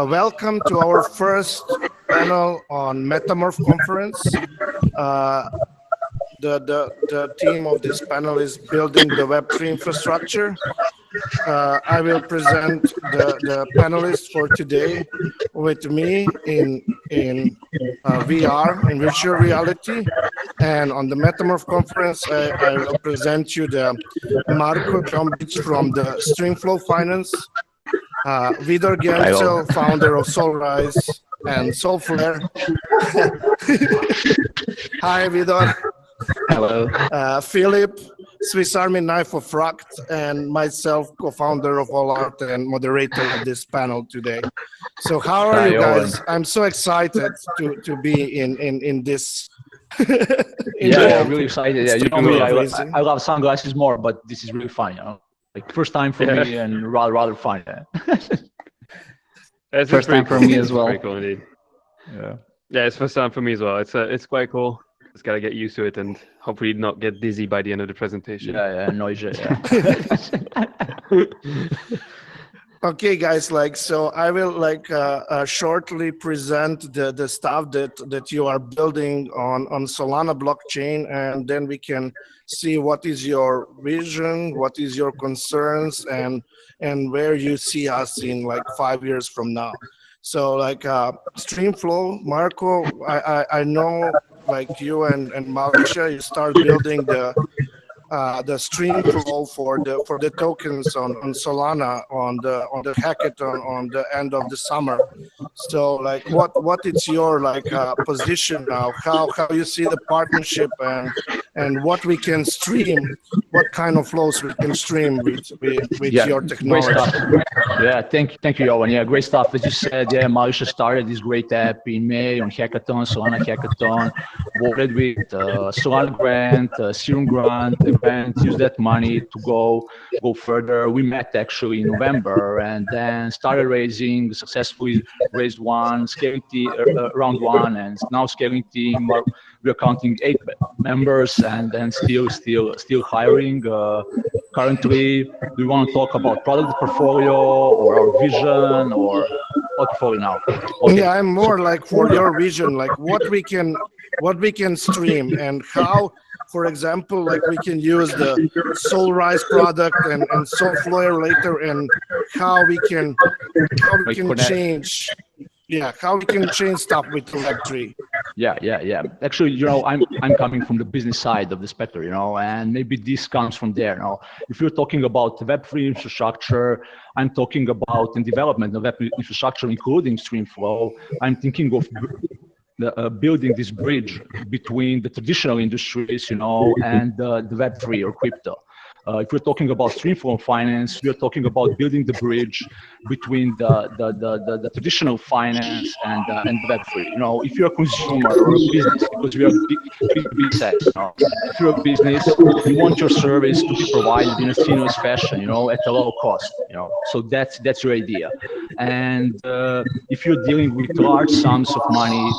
Welcome to our first panel on Metamorph conference. The theme of this panel is building the Web3 infrastructure. I will present the panelists for today with me in VR, in virtual reality. And on the Metamorph conference, I will present you the Marko Dzombic from the StreamFlow Finance, Vidor Gencel, founder of Solrise and Solflare. Hi, Vidor. Hello. Philippe, Swiss Army knife of Frakt, and myself, co-founder of All Art and moderator of this panel today. So how are you guys? Jovan. I'm so excited to be in this. Yeah, really excited. Yeah, you know me, amazing. I love sunglasses more, but this is really fun, you know. Like first time for me and rather fun. Yeah. First time for me as well. Very cool indeed. Yeah, it's first time for me as well. It's quite cool. Just gotta get used to it and hopefully not get dizzy by the end of the presentation. Yeah, noisy. Yeah. Okay, guys, so I will shortly present the stuff that you are building on Solana blockchain, and then we can see what is your vision, what is your concerns, and where you see us in 5 years from now. So StreamFlow, Marko, I know you and Mauricia, you start building the StreamFlow for the tokens on Solana on the hackathon on the end of the summer. So what is your position now? How you see the partnership and what we can stream, what kind of flows we can stream with your technology? Great stuff. Yeah, thank you, Jovan. Yeah, great stuff. As you said, yeah, Mauricia started this great app in May on hackathon, Solana hackathon, voted with Solana grant, Serum grant, use that money to go further. We met actually in November and then started raising, successfully raised one, scaling team, round one, and now scaling team. We're counting 8 members and then still hiring. Currently, we want to talk about product portfolio or our vision or portfolio now. Okay. Yeah, I'm more for your vision, what we can stream and how. For example, we can use the Solrise product and Solflare later, and how we can change. Yeah, how we can change stuff with Web3. Yeah. Actually, I'm coming from the business side of the spectrum, and maybe this comes from there. If you're talking about Web3 infrastructure, I'm talking about the development of Web3 infrastructure, including StreamFlow. I'm thinking of building this bridge between the traditional industries, and the Web3 or crypto. If we're talking about StreamFlow finance, we're talking about building the bridge between the traditional finance and Web3. If you're a consumer or a business, because we are big business, if you're a business, you want your service to be provided in a seamless fashion, at a low cost, So that's your idea. And if you're dealing with large sums of money,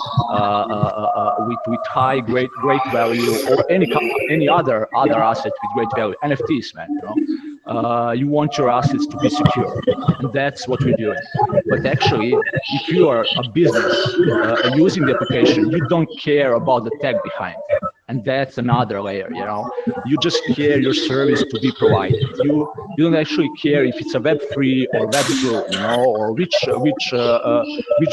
with high, great value, or any other asset with great value, NFTs, man, you want your assets to be secure, and that's what we're doing. But actually, if you are a business using the application, you don't care about the tech behind. And that's another layer, You just care your service to be provided. You don't actually care if it's a Web3 or Web2, or which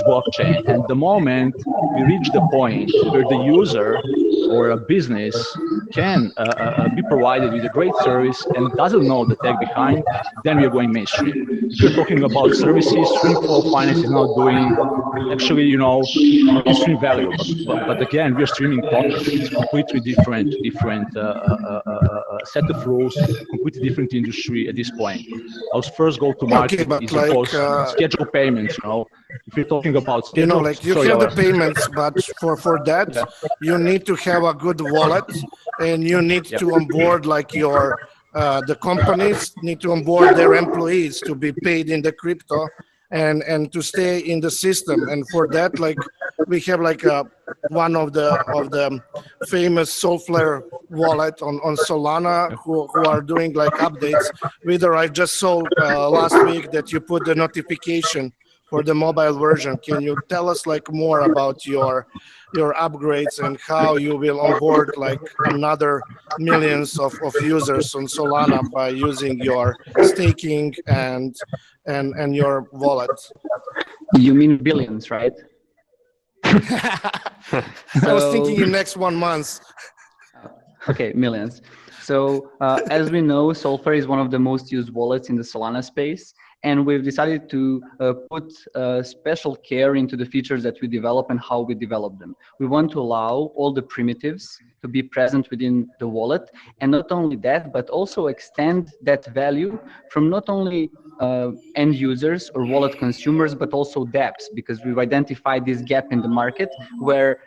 blockchain. And the moment we reach the point where the user or a business can be provided with a great service and doesn't know the tech behind, then we are going mainstream. If you're talking about services, StreamFlow Finance is now doing actually, mainstream value. But again, we're streaming tokens. It's completely different set of rules, completely different industry at this point. Our first go-to-market is, of course, scheduled payments. If you're talking about scheduled, you have the payments, but for that, you need to have a good wallet, and you need to onboard the companies need to onboard their employees to be paid in the crypto and to stay in the system. And for that, we have one of the famous Solflare wallet on Solana who are doing updates. Vidor, I just saw last week that you put the notification for the mobile version. Can you tell us like more about your upgrades and how you will onboard like another millions of users on Solana by using your staking and your wallet? You mean billions, right? I was thinking in next 1 month. Okay, millions. So as we know, Solflare is one of the most used wallets in the Solana space, and we've decided to put special care into the features that we develop and how we develop them. We want to allow all the primitives to be present within the wallet, and not only that, but also extend that value from not only end users or wallet consumers, but also dApps, because we've identified this gap in the market where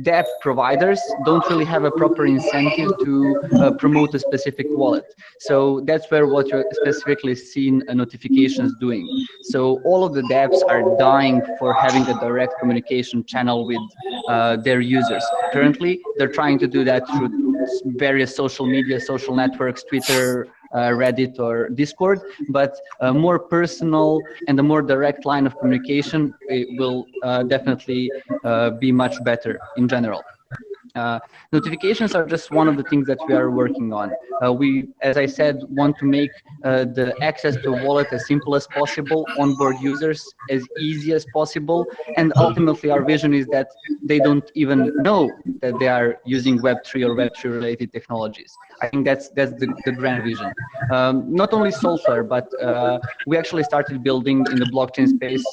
dApp providers don't really have a proper incentive to promote a specific wallet. So that's where what you're specifically seeing notifications doing. So all of the dApps are dying for having a direct communication channel with their users. Currently, they're trying to do that through various social media, social networks, Twitter, Reddit or Discord, but a more personal and a more direct line of communication will definitely be much better in general. Notifications are just one of the things that we are working on. We, as I said, want to make the access to a wallet as simple as possible, onboard users as easy as possible, and ultimately our vision is that they don't even know that they are using Web3 or Web3 related technologies. I think that's the grand vision. Not only Solflare, but we actually started building in the blockchain space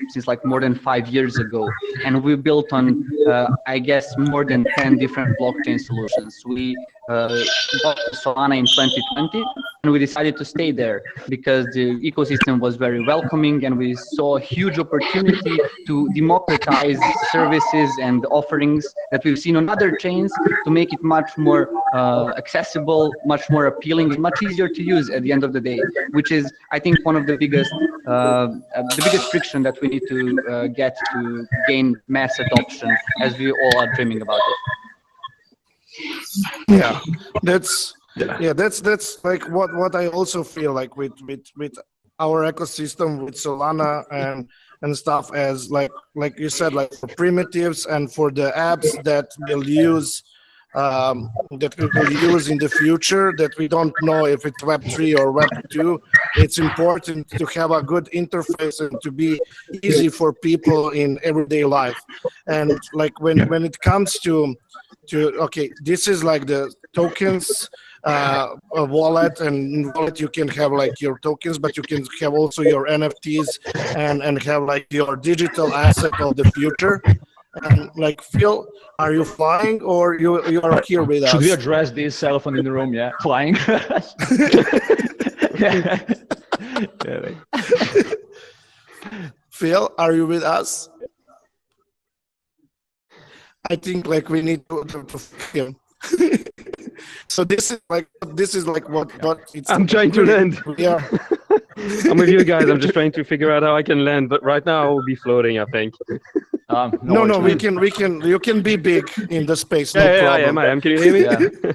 since like more than 5 years ago, and we built on I guess more than 10 different blockchain solutions. We bought Solana in 2020, and we decided to stay there because the ecosystem was very welcoming, and we saw a huge opportunity to democratize services and offerings that we've seen on other chains to make it much more accessible, much more appealing, and much easier to use at the end of the day, which is, I think, one of the biggest friction that we need to get to gain mass adoption, as we all are dreaming about it. Yeah, that's like what I also feel like with our ecosystem with Solana and stuff, as like you said, like for primitives and for the apps that we'll use in the future, that we don't know if it's Web3 or Web2. It's important to have a good interface and to be easy for people in everyday life. And like when it comes to okay, this is like the tokens a wallet, and in wallet you can have like your tokens, but you can have also your NFTs and have like your digital asset of the future. And like, Phil, are you flying or you are here with us? Should we address this elephant in the room? Yeah, flying. Phil, are you with us? I think like we need to him. So this is like what it's. I'm trying to land. Yeah. I'm with you guys. I'm just trying to figure out how I can land, but right now I will be floating, I think. No, we can. You can be big in the space. No problem. I am. Can you hear me? Yeah.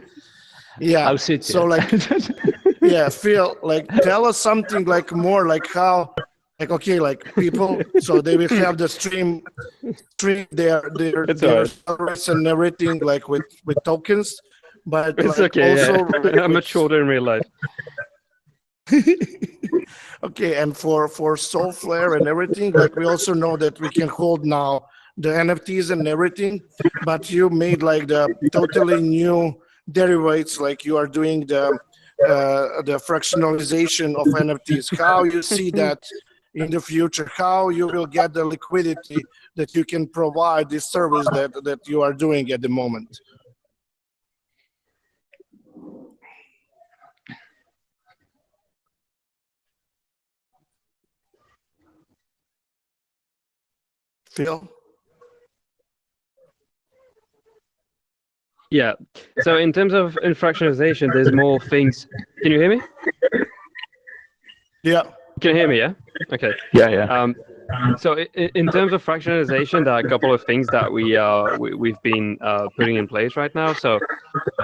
Yeah. I'll sit. So like, yeah, Phil, like, tell us something like more like how, like, okay, like people, so they will have the stream their service and everything like with tokens, but It's like okay. also Yeah. I'm much shorter in real life. Okay, and for Solflare and everything, like we also know that we can hold now the NFTs and everything, but you made like the totally new derivatives, like you are doing the fractionalization of NFTs. How you see that in the future? How you will get the liquidity that you can provide this service that you are doing at the moment? Phil? Yeah. So in terms of fractionalization, there's more things. Can you hear me? Yeah. Can you hear me? Yeah. Okay. Yeah. So in terms of fractionalization, there are a couple of things that we've been putting in place right now. So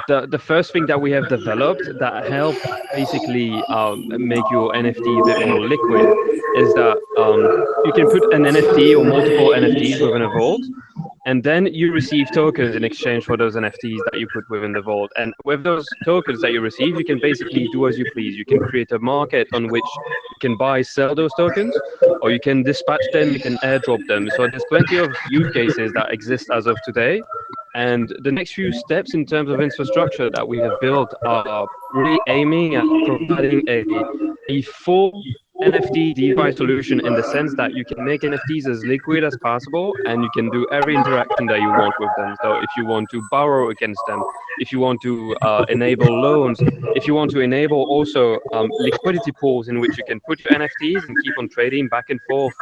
the first thing that we have developed that help basically make your NFT a bit more liquid is that you can put an NFT or multiple NFTs within a vault, and then you receive tokens in exchange for those NFTs that you put within the vault. And with those tokens that you receive, you can basically do as you please. You can create a market on which you can buy, sell those tokens, or you can dispatch them, you can airdrop them. So there's plenty of use cases that exist as of today. And the next few steps in terms of infrastructure that we have built are really aiming at providing a full NFT DeFi solution, in the sense that you can make NFTs as liquid as possible, and you can do every interaction that you want with them. So if you want to borrow against them, if you want to enable loans, if you want to enable also liquidity pools in which you can put your NFTs and keep on trading back and forth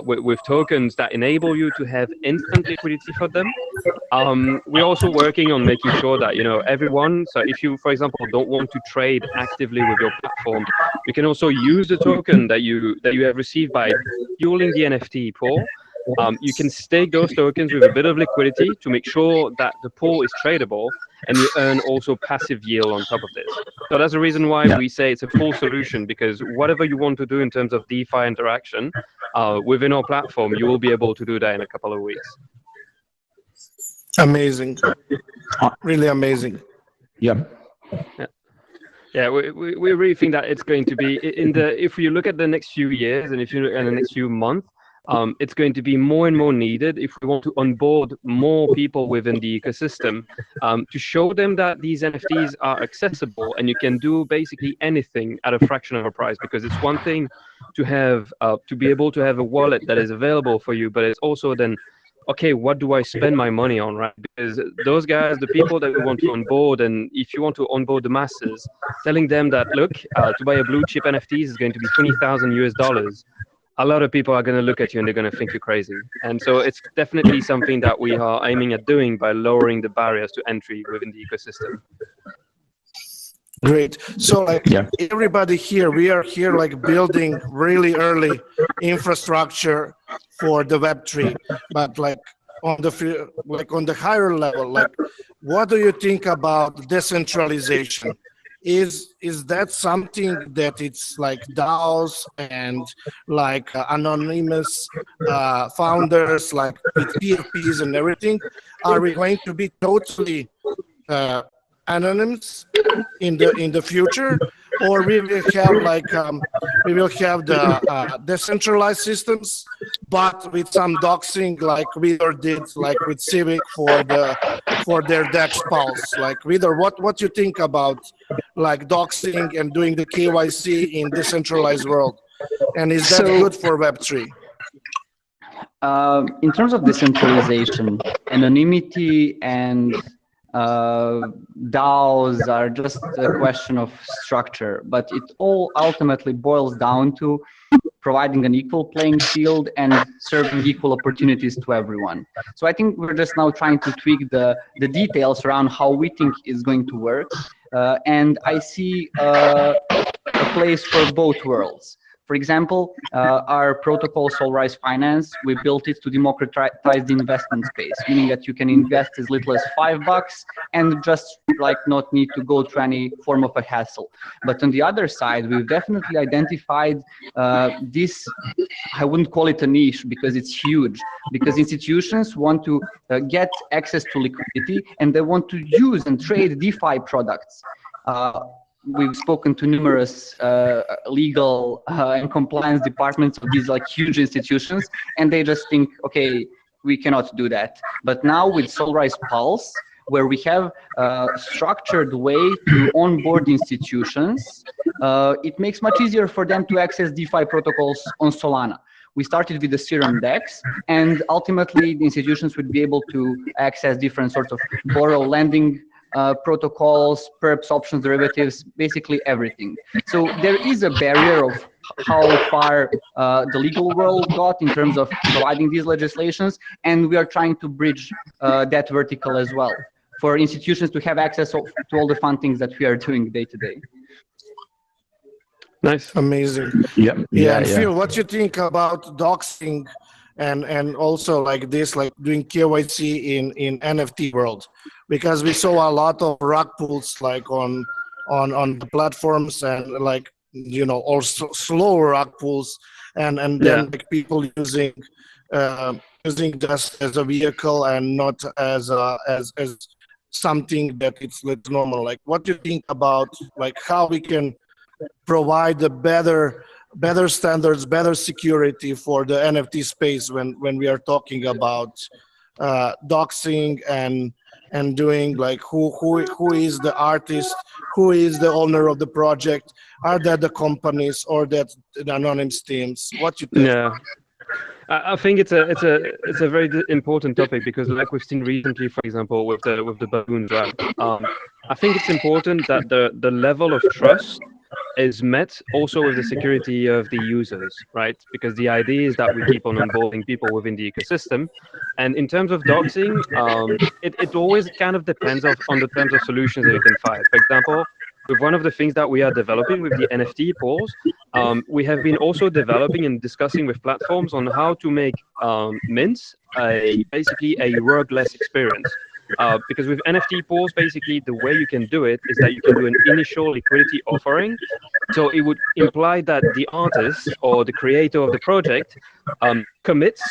with tokens that enable you to have instant liquidity for them. We're also working on making sure that, everyone, so if you, for example, don't want to trade actively with your platform, you can also use the token that you have received by fueling the NFT pool. You can stake those tokens with a bit of liquidity to make sure that the pool is tradable, and you earn also passive yield on top of this. So that's the reason why we say it's a full solution, because whatever you want to do in terms of DeFi interaction within our platform, you will be able to do that in a couple of weeks. Amazing, really amazing. Yeah. Yeah, we really think that it's going to be if you look at the next few years, and if you look at the next few months, it's going to be more and more needed if we want to onboard more people within the ecosystem, to show them that these NFTs are accessible and you can do basically anything at a fraction of a price. Because it's one thing to have to be able to have a wallet that is available for you, but it's also then, okay, what do I spend my money on, right? Because those guys, the people that we want to onboard, and if you want to onboard the masses, telling them that, look, to buy a blue chip NFTs is going to be $20,000. A lot of people are going to look at you and they're going to think you're crazy. And so it's definitely something that we are aiming at doing by lowering the barriers to entry within the ecosystem. Great. So everybody here, we are here like building really early infrastructure for the Web3, but like on the higher level, like what do you think about decentralization? Is that something that it's like DAOs and like anonymous founders, like with PFPs and everything? Are we going to be totally anonymous in the future, or we will have like the decentralized systems, but with some doxing, like Vidor did, like with Civic for their DEX pulse? Like Vidor, what you think about like doxing and doing the KYC in decentralized world, and is that good for Web3? In terms of decentralization, anonymity and DAOs are just a question of structure, but it all ultimately boils down to providing an equal playing field and serving equal opportunities to everyone. So I think we're just now trying to tweak the details around how we think is going to work, and I see a place for both worlds. For example, our protocol Solrise Finance, we built it to democratize the investment space, meaning that you can invest as little as $5 and just like not need to go through any form of a hassle. But on the other side, we've definitely identified this, I wouldn't call it a niche because it's huge, because institutions want to get access to liquidity and they want to use and trade DeFi products. We've spoken to numerous legal and compliance departments of these like huge institutions, and they just think, okay, we cannot do that. But now with Solrise Pulse, where we have a structured way to onboard institutions, it makes much easier for them to access DeFi protocols on Solana. We started with the Serum DEX, and ultimately the institutions would be able to access different sorts of borrow lending protocols, perps, options, derivatives, basically everything. So there is a barrier of how far the legal world got in terms of providing these legislations, and we are trying to bridge that vertical as well for institutions to have access to all the fun things that we are doing day to day. Nice. Amazing. Yeah. And Phil, what you think about doxing and also like this, like doing KYC in NFT world? Because we saw a lot of rug pulls like on the platforms and like also slow rug pulls and Yeah. then like people using just as a vehicle and not as as something that it's normal. Like what do you think about like how we can provide the better standards, better security for the NFT space when we are talking about doxing and doing like who is the artist, who is the owner of the project, are that the companies or that the anonymous teams? What you think? Yeah. I think it's a very important topic because, like we've seen recently, for example, with the balloons, right? I think it's important that the level of trust is met also with the security of the users, right? Because the idea is that we keep on onboarding people within the ecosystem, and in terms of doxing, it always kind of depends on the terms of solutions that you can find. For example, with one of the things that we are developing with the NFT pools, we have been also developing and discussing with platforms on how to make mints basically a rug-less experience. Because with NFT pools, basically the way you can do it is that you can do an initial liquidity offering. So it would imply that the artist or the creator of the project commits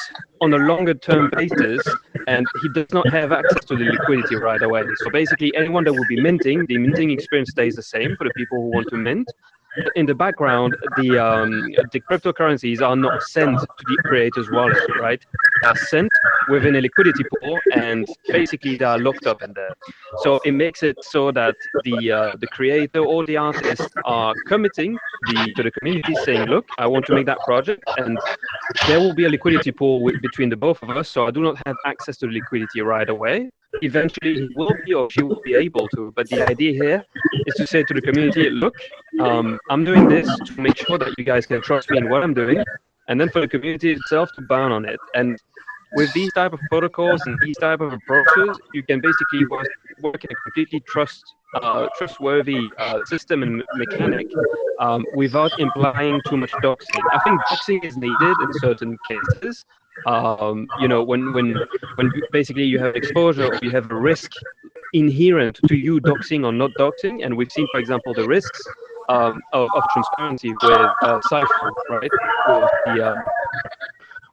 on a longer term basis, and he does not have access to the liquidity right away. So basically anyone that will be minting, the minting experience stays the same for the people who want to mint. In the background, the cryptocurrencies are not sent to the creator's wallet, right? They are sent within a liquidity pool, and basically they are locked up in there. So it makes it so that the creator or the artist are committing to the community, saying, "Look, I want to make that project, and there will be a liquidity pool between the both of us. So I do not have access to the liquidity right away. Eventually, he will be or she will be able to. But the idea here is to say to the community, look, I'm doing this to make sure that you guys can trust me in what I'm doing, and then for the community itself to bound on it." And with these type of protocols and these type of approaches, you can basically work in a completely trustworthy system and mechanic without implying too much doxing. I think doxing is needed in certain cases. When basically you have exposure or you have a risk inherent to you doxing or not doxing, and we've seen, for example, the risks of transparency with Cypher, right?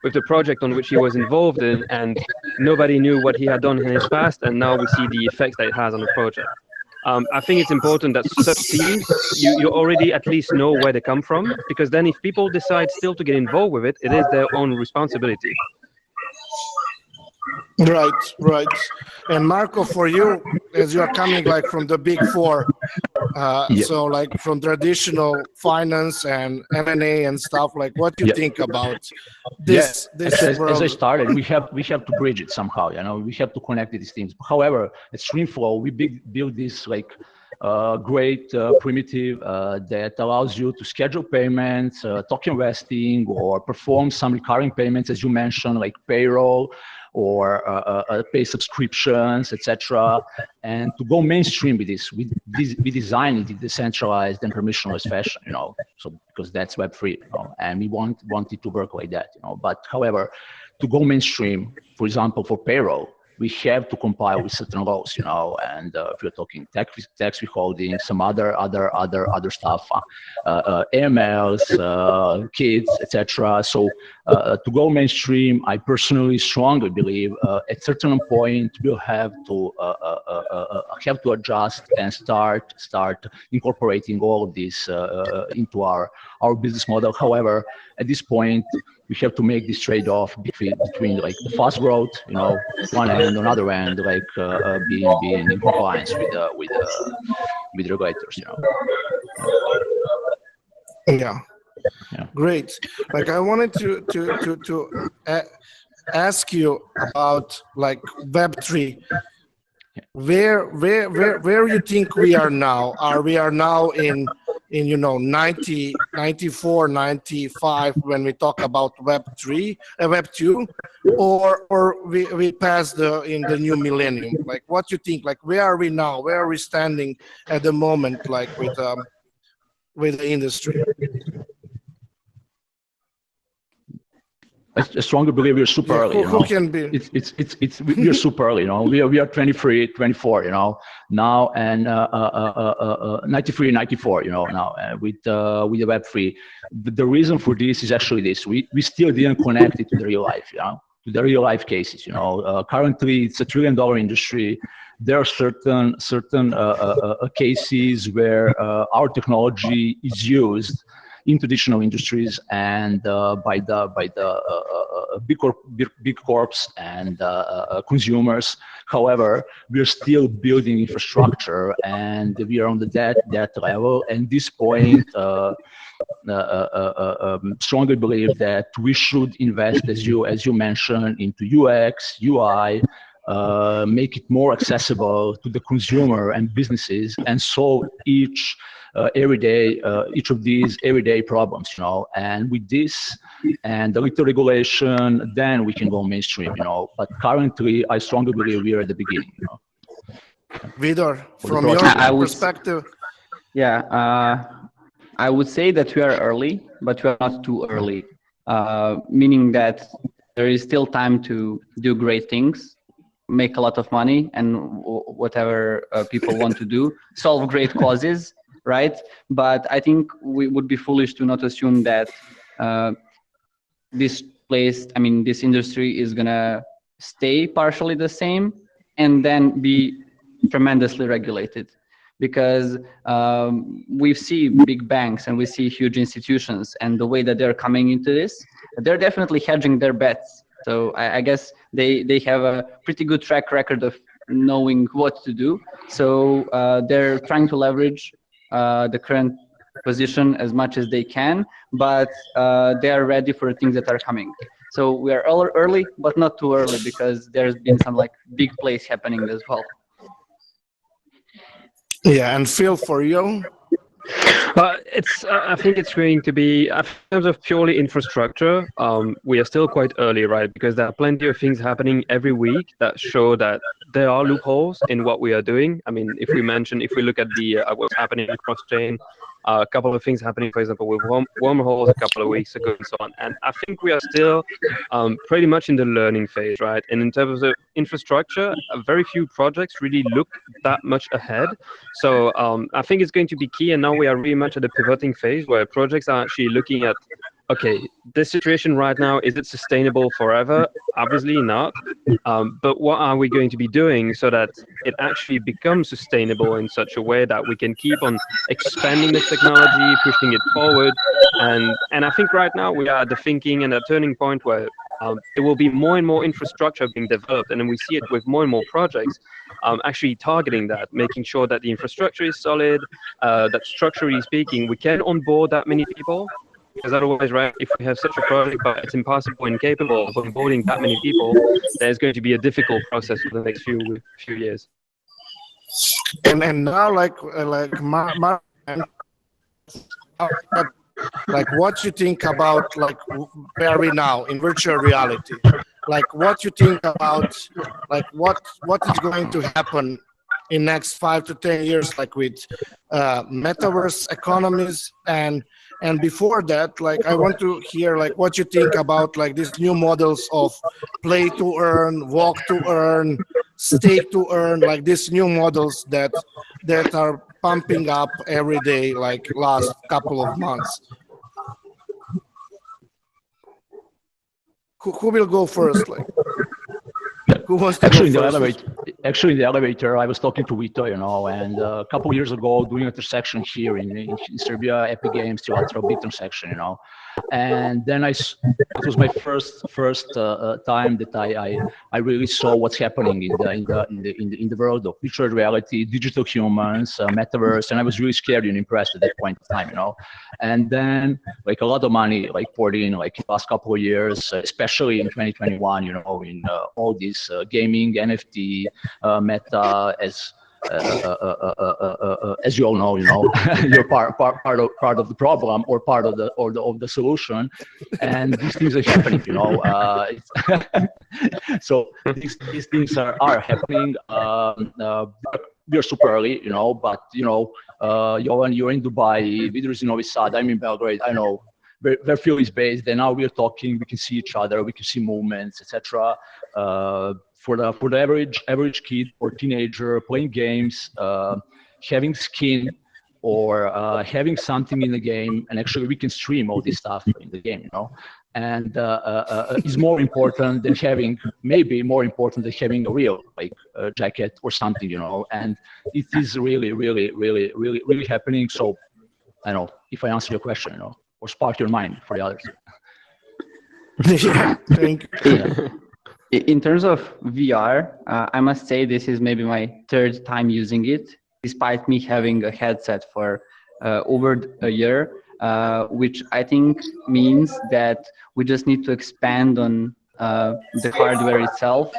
With the project on which he was involved in, and nobody knew what he had done in his past, and now we see the effects that it has on the project. I think it's important that such teams, you already at least know where they come from, because then if people decide still to get involved with it, it is their own responsibility. Right. And Marko, for you, as you are coming like from the big four, so like from traditional finance and M&A and stuff, like what do you think about this? Actually, as I started, we have to bridge it somehow. We have to connect these things. However, at StreamFlow, we build this like great primitive that allows you to schedule payments, token vesting, or perform some recurring payments, as you mentioned, like payroll or pay subscriptions, etc. And to go mainstream with this, we designed it in decentralized and permissionless fashion, so because that's Web3, and we want it to work like that, But however, to go mainstream, for example, for payroll, we have to comply with certain laws, and if you're talking tax withholding, some other stuff, AMLs, kids, etc. So to go mainstream, I personally strongly believe at certain point we'll have to adjust and start incorporating all of this into our business model. However, at this point, we have to make this trade-off between like the fast growth, one end, on other end, like being in compliance with regulators, Yeah. Great. Like I wanted to ask you about like Web3. Where you think we are now? We are now in 90, 94, 95 when we talk about Web3, Web2, or we passed in the new millennium? Like what you think? Like where are we now? Where are we standing at the moment? Like with with the industry? I strongly believe we're super early. Who can be? We're super early. We are 23, 24. Now, and 93, 94. Now with the Web3. The reason for this is actually this: we still didn't connect it to the real life. To the real life cases. Currently it's $1 trillion industry. There are certain cases where our technology is used in traditional industries and by the big corps and consumers. However, we are still building infrastructure, and we are on that level. And this point, strongly believe that we should invest, as you mentioned, into UX, UI. Make it more accessible to the consumer and businesses, and solve each of these everyday problems, And with this and the little regulation, then we can go mainstream, But currently, I strongly believe we are at the beginning. Vidor, from your perspective. I would say that we are early, but we are not too early, meaning that there is still time to do great things, make a lot of money, and whatever people want to do, solve great causes, right? But I think we would be foolish to not assume that this industry is gonna stay partially the same and then be tremendously regulated. Because we see big banks and we see huge institutions, and the way that they're coming into this, they're definitely hedging their bets. So I guess they have a pretty good track record of knowing what to do. So they're trying to leverage the current position as much as they can, but they are ready for the things that are coming. So we are early, but not too early, because there's been some big plays happening as well. Yeah, and Phil, for you? I think it's going to be, in terms of purely infrastructure, we are still quite early, right? Because there are plenty of things happening every week that show that there are loopholes in what we are doing. I mean, if we look at what's happening cross-chain, a couple of things happening, for example, with wormholes a couple of weeks ago and so on. And I think we are still pretty much in the learning phase, right? And in terms of infrastructure, very few projects really look that much ahead. So I think it's going to be key. And now we are really much at the pivoting phase where projects are actually looking at, okay, this situation right now, is it sustainable forever? Obviously not. But what are we going to be doing so that it actually becomes sustainable in such a way that we can keep on expanding the technology, pushing it forward? And I think right now we are at the thinking and a turning point where there will be more and more infrastructure being developed. And then we see it with more and more projects actually targeting that, making sure that the infrastructure is solid, that structurally speaking, we can onboard that many people. Because otherwise, right, if we have such a project but it's impossible and incapable of onboarding that many people, there's going to be a difficult process for the next few years. And now, what you think about where we now in virtual reality? What you think about what is going to happen in next 5 to 10 years, with metaverse economies, and before that, I want to hear what you think about these new models of play to earn, walk to earn, stake to earn, these new models that are pumping up every day, last couple of months. Who will go first? Who wants to actually, go in first? In the elevator, I was talking to Vidor, and a couple of years ago, doing an intersection here in Serbia, Epic Games, Teatro, big intersection, and then it was my first time that I really saw what's happening in the world of virtual reality, digital humans, metaverse, and I was really scared and impressed at that point in time, And then a lot of money poured in the last couple of years, especially in 2021, in all these gaming, NFT, meta, as you all know, you're part of the problem or part of the solution, and these things are happening. So these things are happening. we're super early, but Jovan, you're in Dubai, Vidor is in Novi Sad, I'm in Belgrade. I know where Phil is based, and now we're talking. We can see each other, we can see movements, etc. For the average kid or teenager playing games, having skin or having something in the game, and actually we can stream all this stuff in the game, and is more important than having, maybe more important than having a real jacket or something, and it is really, really, really, really, really happening. So I don't know if I answer your question, or spark your mind for the others. Yeah, thank you. In terms of VR, I must say this is maybe my third time using it, despite me having a headset for over a year, which I think means that we just need to expand on the hardware itself,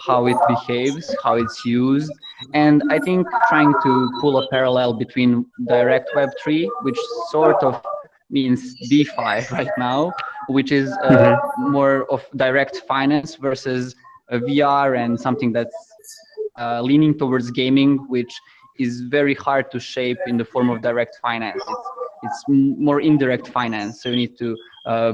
how it behaves, how it's used. And I think trying to pull a parallel between direct Web3, which sort of means DeFi right now, which is more of direct finance, versus VR and something that's leaning towards gaming, which is very hard to shape in the form of direct finance. It's more indirect finance. So you need to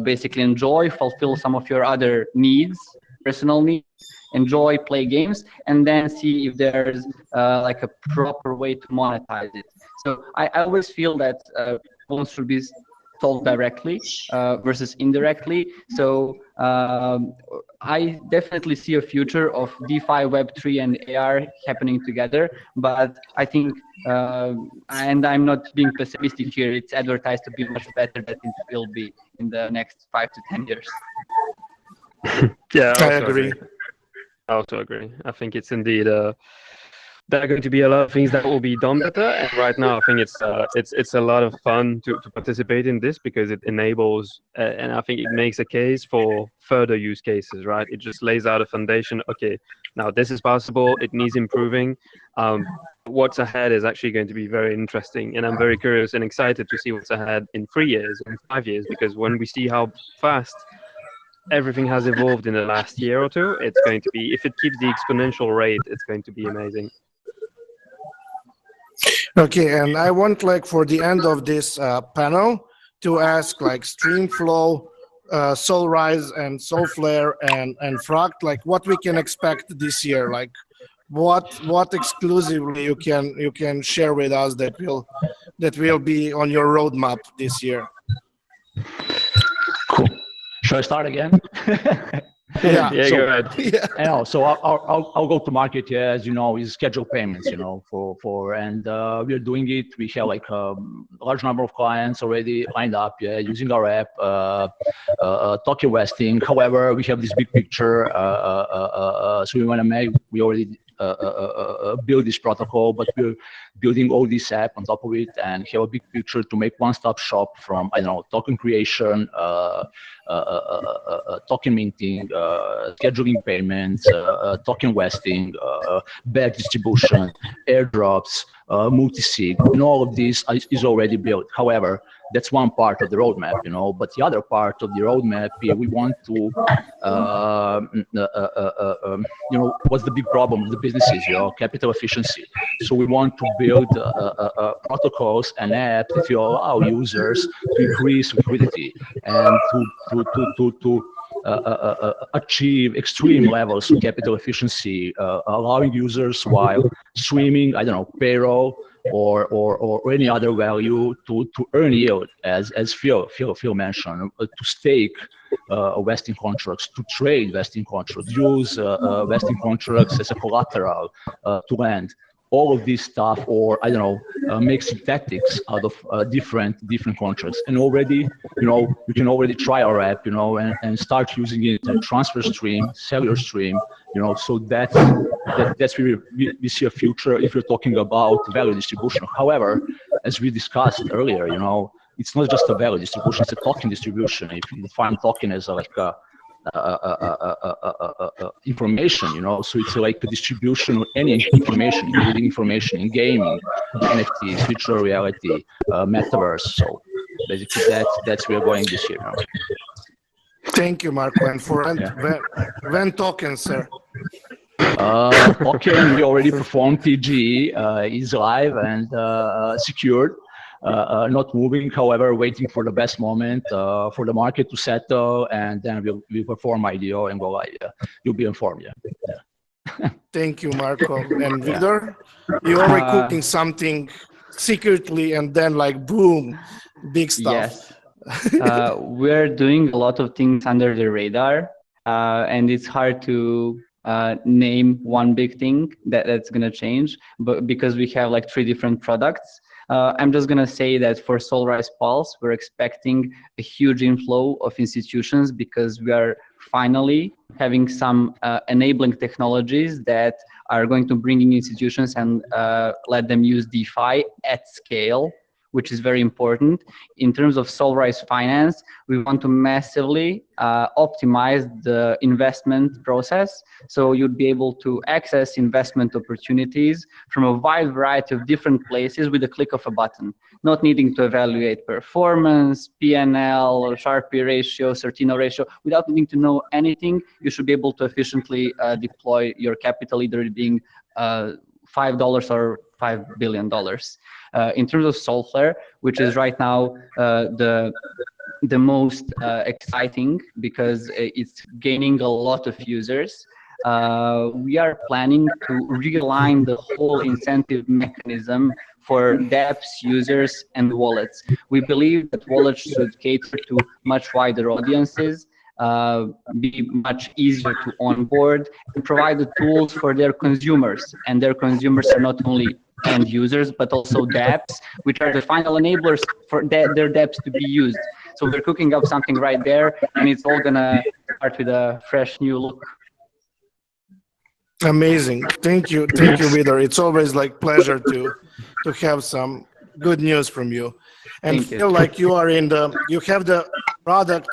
basically enjoy, fulfill some of your other needs, personal needs, enjoy, play games, and then see if there's like a proper way to monetize it. So I always feel that loans should be sold directly versus indirectly. So I definitely see a future of DeFi, Web3, and AR happening together. But I think, and I'm not being pessimistic here, it's advertised to be much better than it will be in the next 5 to 10 years. Yeah, I agree. I also agree. I think it's indeed there are going to be a lot of things that will be done better, and right now I think it's a lot of fun to participate in this, because it enables and I think it makes a case for further use cases, right? It just lays out a foundation. Okay, now this is possible, it needs improving. What's ahead is actually going to be very interesting, and I'm very curious and excited to see what's ahead in 3 years, in 5 years, because when we see how fast everything has evolved in the last year or two, it's going to be, if it keeps the exponential rate, it's going to be amazing. Okay, and I want, like, for the end of this panel to ask, like, StreamFlow, Solrise, and Solflare, and Frakt, like, what we can expect this year, like, what exclusively you can share with us that will be on your roadmap this year. Cool. Shall I start again? Yeah. Yeah, go ahead. Yeah. So I'll go to market. Yeah, as you know, is scheduled payments. And we're doing it. We have like a large number of clients already lined up. Yeah, using our app, token vesting. However, we have this big picture. So we already build this protocol, but we're building all this app on top of it, and have a big picture to make one-stop shop from, I don't know, token creation, token minting, scheduling payments, token vesting, back distribution, airdrops, multi-sig, and all of this is already built. However, that's one part of the roadmap, but the other part of the roadmap, we want to, what's the big problem of the businesses, capital efficiency. So we want to build protocols and apps that will allow users to increase liquidity and to achieve extreme levels of capital efficiency, allowing users while streaming, I don't know, payroll or any other value to earn yield, as Phil mentioned, to stake vesting contracts, to trade vesting contracts, use vesting contracts as a collateral to lend. All of this stuff, or I don't know, make synthetics out of different contracts. And already, you can already try our app, and start using it in transfer stream, cellular stream, so that's where we see a future if you're talking about value distribution. However, as we discussed earlier, it's not just a value distribution, it's a token distribution. If you define token as information, so it's like a distribution of any information, including information in gaming, NFTs, virtual reality, metaverse. So basically that's where we're going this year now. Thank you, Marko. And for when tokens, sir. Token, we already performed TG, is live and secured. Not moving, however, waiting for the best moment for the market to settle, and then we'll perform IDO and go live. Yeah. You'll be informed. Yeah. Thank you, Marko. And Vidor, you are cooking something secretly, and then like boom, big stuff. Yes. We're doing a lot of things under the radar, and it's hard to name one big thing that's going to change, but because we have like 3 different products. I'm just going to say that for Solrise Pulse, we're expecting a huge inflow of institutions because we are finally having some enabling technologies that are going to bring in institutions and let them use DeFi at scale, which is very important. In terms of Solrise Finance, we want to massively optimize the investment process. So you'd be able to access investment opportunities from a wide variety of different places with a click of a button, not needing to evaluate performance, PNL, Sharpe ratio, Sortino ratio. Without needing to know anything, you should be able to efficiently deploy your capital, either being $5 or $5 billion. In terms of Solflare, which is right now the most exciting because it's gaining a lot of users, we are planning to realign the whole incentive mechanism for dApps, users, and wallets. We believe that wallets should cater to much wider audiences, be much easier to onboard, and provide the tools for their consumers. And their consumers are not only end users, but also dApps, which are the final enablers for their dApps to be used. So we're cooking up something right there, and it's all gonna start with a fresh new look. Amazing. Thank you, Vidor. It's always like pleasure to have some good news from you, and feel like you are you have the product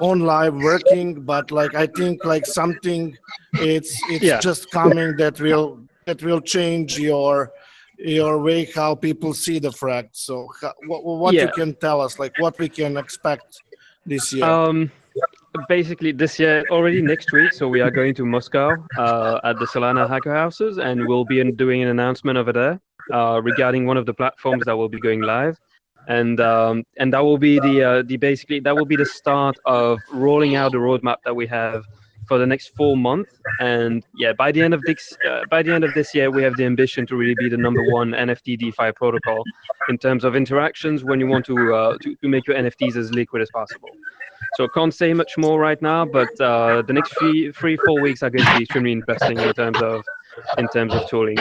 on live working, but like I think like something it's just coming that will change your way how people see the Frakt. So what you can tell us, like what we can expect this year? Basically this year, already next week, so we are going to Moscow at the Solana Hacker Houses, and we'll be doing an announcement over there regarding one of the platforms that will be going live. And that will be basically that will be the start of rolling out the roadmap that we have for the next 4 months. And yeah, by the end of this year, we have the ambition to really be the #1 NFT DeFi protocol in terms of interactions when you want to make your NFTs as liquid as possible. So I can't say much more right now, but the next 3-4 weeks are going to be extremely interesting in terms of tooling.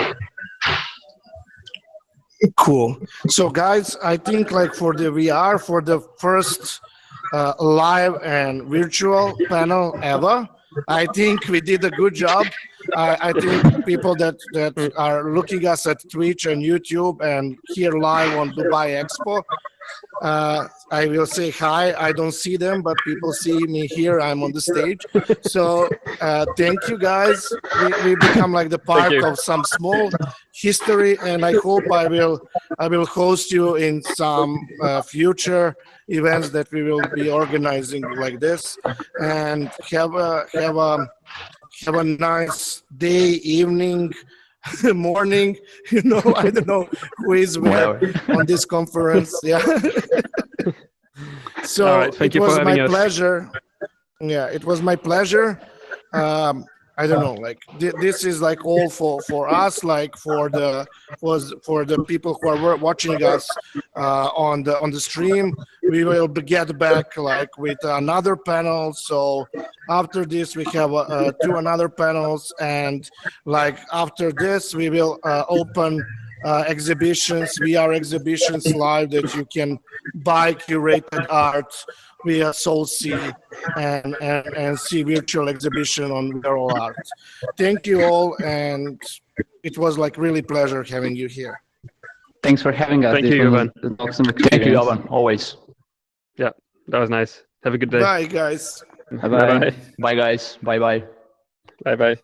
Cool. So guys, I think like for the first live and virtual panel ever, I think we did a good job. I think people that are looking us at Twitch and YouTube and here live on Dubai Expo, I will say hi. I don't see them, but people see me here. I'm on the stage. So thank you guys. We become like the part of some small history, and I hope I will host you in some future events that we will be organizing like this, and have a nice day, evening, morning. You know, I don't know who is where on this conference. Yeah. So it was my pleasure. Yeah, it was my pleasure. I don't know, like this is like all for us, like for the people who are watching us on the stream. We will get back like with another panel. So after this we have 2 another panels, and like after this we will open exhibitions, VR exhibitions live that you can buy curated art via SoulSea and see virtual exhibition on Viral Art. Thank you all, and it was like really pleasure having you here. Thanks for having us. Thank you, Jovan. Thank you, Jovan. Always. Yeah, that was nice. Have a good day. Bye, guys. Bye-bye. Bye, guys. Bye-bye. Bye-bye.